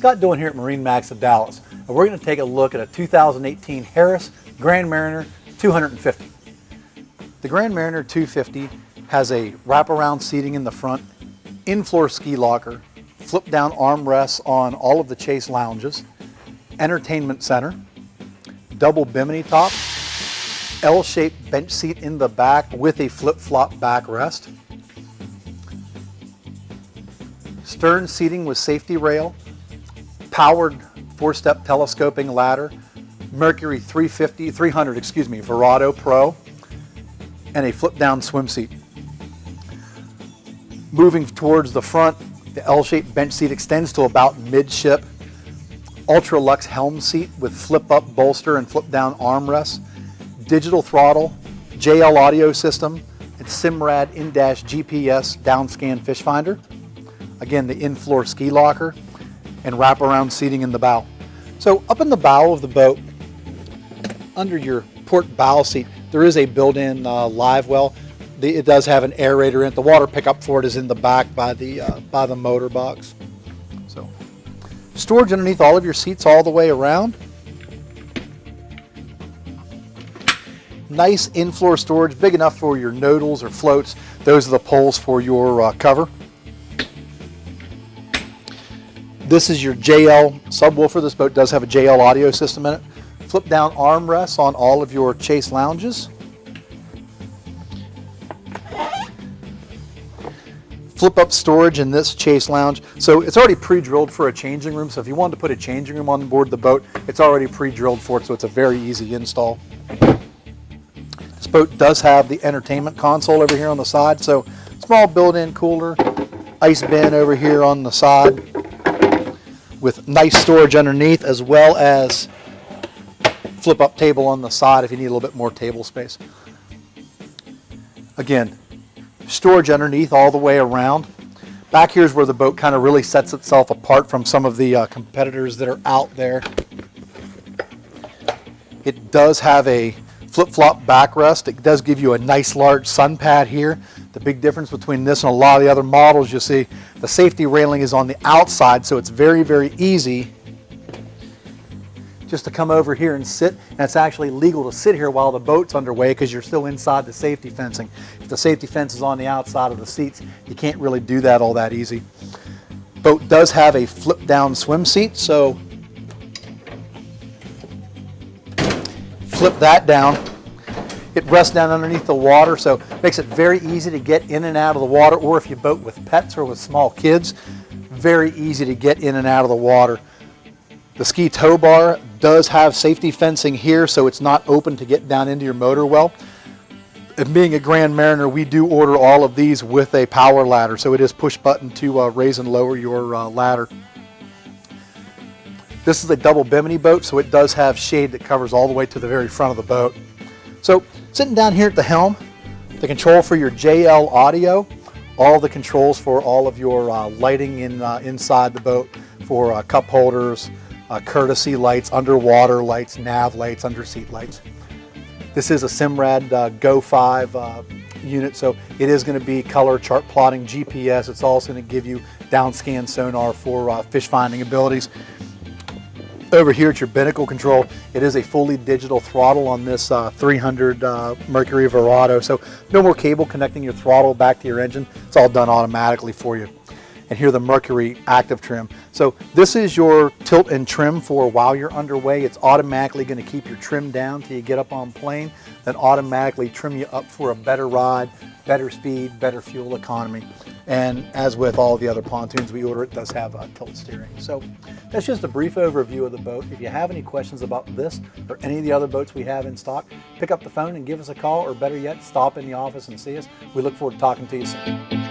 Scott doing here at Marinemax of Dallas, and we're going to take a look at a 2018 Harris Grand Mariner 250. The Grand Mariner 250 has a wraparound seating in the front, in-floor ski locker, flip-down armrests on all of the chase lounges, entertainment center, double Bimini top, L-shaped bench seat in the back with a flip-flop backrest, stern seating with safety rail, powered 4-step telescoping ladder, Mercury 300 Verado Pro, and a flip-down swim seat. Moving towards the front, the L-shaped bench seat extends to about midship. UltraLux helm seat with flip-up bolster and flip-down armrests, digital throttle, JL audio system, and Simrad in-dash GPS downscan fish finder. Again, the in-floor ski locker and wraparound seating in the bow. So up in the bow of the boat, under your port bow seat, there is a built-in live well. It does have an aerator in it. The water pickup for it is in the back by the motor box. So, storage underneath all of your seats all the way around. Nice in-floor storage, big enough for your nodals or floats. Those are the poles for your cover. This is your JL subwoofer. This boat does have a JL audio system in it. Flip down armrests on all of your chase lounges. Flip up storage in this chase lounge. So it's already pre-drilled for a changing room. So if you wanted to put a changing room on board the boat, it's already pre-drilled for it. So it's a very easy install. This boat does have the entertainment console over here on the side. So small built-in cooler, ice bin over here on the side with nice storage underneath, as well as flip-up table on the side if you need a little bit more table space. Again, storage underneath all the way around. Back here is where the boat kind of really sets itself apart from some of the competitors that are out there. It does have a flip-flop backrest. It does give you a nice large sun pad here. The big difference between this and a lot of the other models, you'll see the safety railing is on the outside, so it's very, very easy just to come over here and sit, and it's actually legal to sit here while the boat's underway because you're still inside the safety fencing. If the safety fence is on the outside of the seats, you can't really do that all that easy. Boat does have a flip down swim seat, so flip that down. It rests down underneath the water, so it makes it very easy to get in and out of the water, or if you boat with pets or with small kids, very easy to get in and out of the water. The ski tow bar does have safety fencing here, so it's not open to get down into your motor well. And being a Grand Mariner, we do order all of these with a power ladder, so it is push button to raise and lower your ladder. This is a double Bimini boat, so it does have shade that covers all the way to the very front of the boat. So sitting down here at the helm, the control for your JL audio, all the controls for all of your lighting inside the boat, for cup holders, courtesy lights, underwater lights, nav lights, underseat lights. This is a Simrad Go 5 unit, so it is going to be color chart plotting, GPS. It's also going to give you downscan sonar for fish finding abilities. Over here at your binnacle control, it is a fully digital throttle on this 300 Mercury Verado, so no more cable connecting your throttle back to your engine. It's all done automatically for you. And here the Mercury active trim. So this is your tilt and trim for while you're underway. It's automatically going to keep your trim down till you get up on plane, then automatically trim you up for a better ride, better speed, better fuel economy. And as with all the other pontoons we order, it does have tilt steering. So that's just a brief overview of the boat. If you have any questions about this or any of the other boats we have in stock, pick up the phone and give us a call, or better yet, stop in the office and see us. We look forward to talking to you soon.